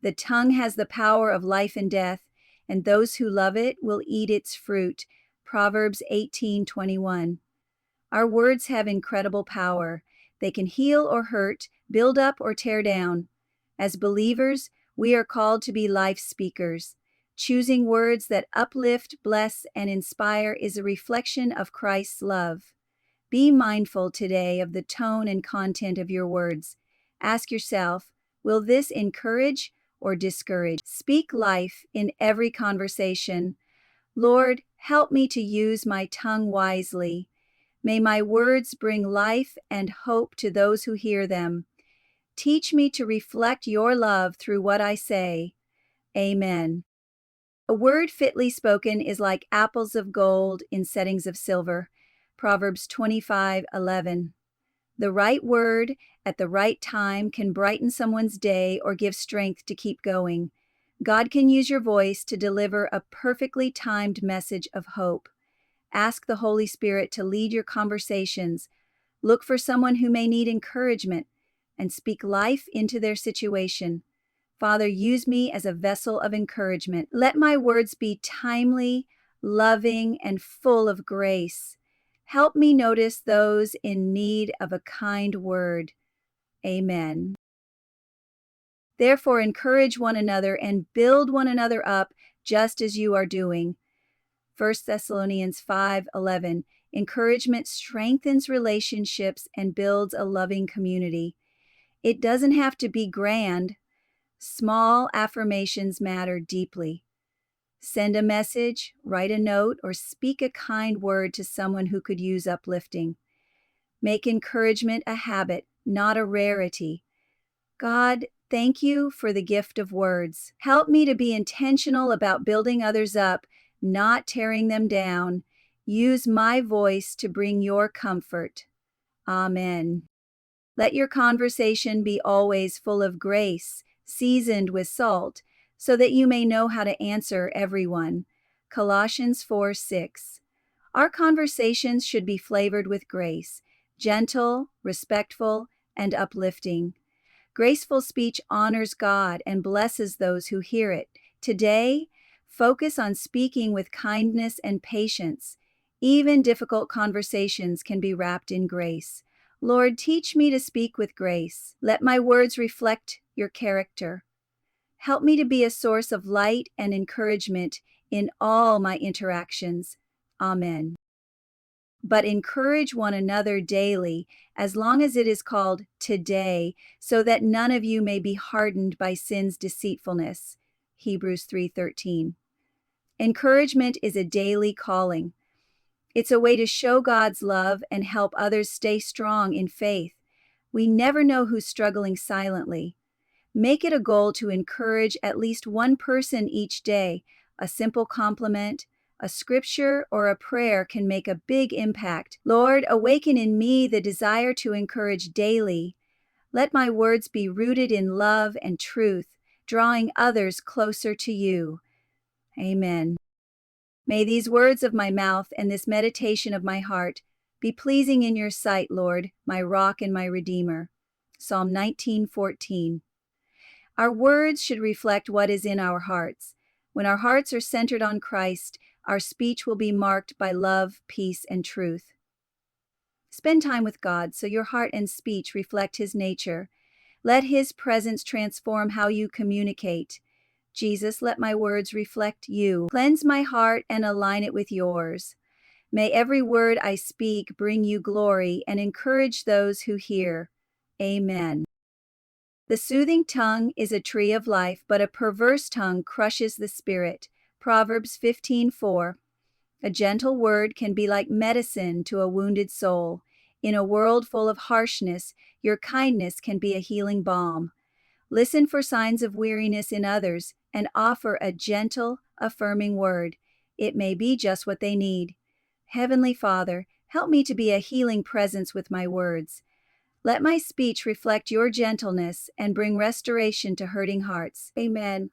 The tongue has the power of life and death, and those who love it will eat its fruit. Proverbs 18:21. Our words have incredible power. They can heal or hurt, build up or tear down. As believers, we are called to be life speakers. Choosing words that uplift, bless, and inspire is a reflection of Christ's love. Be mindful today of the tone and content of your words. Ask yourself, will this encourage or discourage? Speak life in every conversation. Lord, help me to use my tongue wisely. May my words bring life and hope to those who hear them. Teach me to reflect your love through what I say. Amen. A word fitly spoken is like apples of gold in settings of silver. Proverbs 25:11. The right word at the right time can brighten someone's day or give strength to keep going. God can use your voice to deliver a perfectly timed message of hope. Ask the Holy Spirit to lead your conversations. Look for someone who may need encouragement and speak life into their situation. Father, use me as a vessel of encouragement. Let my words be timely, loving, and full of grace. Help me notice those in need of a kind word. Amen. Therefore, encourage one another and build one another up just as you are doing. 1 Thessalonians 5:11. Encouragement strengthens relationships and builds a loving community. It doesn't have to be grand. Small affirmations matter deeply. Send a message, write a note, or speak a kind word to someone who could use uplifting. Make encouragement a habit, not a rarity. God, thank you for the gift of words. Help me to be intentional about building others up, not tearing them down. Use my voice to bring your comfort. Amen. Let your conversation be always full of grace, seasoned with salt, so that you may know how to answer everyone. Colossians 4:6. Our conversations should be flavored with grace, gentle, respectful, and uplifting. Graceful speech honors God and blesses those who hear it. Today, focus on speaking with kindness and patience. Even difficult conversations can be wrapped in grace. Lord, teach me to speak with grace. Let my words reflect your character. Help me to be a source of light and encouragement in all my interactions. Amen. But encourage one another daily, as long as it is called today, so that none of you may be hardened by sin's deceitfulness. Hebrews 3:13. Encouragement is a daily calling. It's a way to show God's love and help others stay strong in faith. We never know who's struggling silently. Make it a goal to encourage at least one person each day. A simple compliment, a scripture, or a prayer can make a big impact. Lord, awaken in me the desire to encourage daily. Let my words be rooted in love and truth, drawing others closer to you. Amen. May these words of my mouth and this meditation of my heart be pleasing in your sight, Lord, my rock and my redeemer. Psalm 19:14. Our words should reflect what is in our hearts. When our hearts are centered on Christ, our speech will be marked by love, peace, and truth. Spend time with God so your heart and speech reflect His nature. Let His presence transform how you communicate. Jesus, let my words reflect you. Cleanse my heart and align it with yours. May every word I speak bring you glory and encourage those who hear. Amen. The soothing tongue is a tree of life, but a perverse tongue crushes the spirit. Proverbs 15:4. A gentle word can be like medicine to a wounded soul. In a world full of harshness, your kindness can be a healing balm. Listen for signs of weariness in others and offer a gentle, affirming word. It may be just what they need. Heavenly Father, help me to be a healing presence with my words. Let my speech reflect your gentleness and bring restoration to hurting hearts. Amen.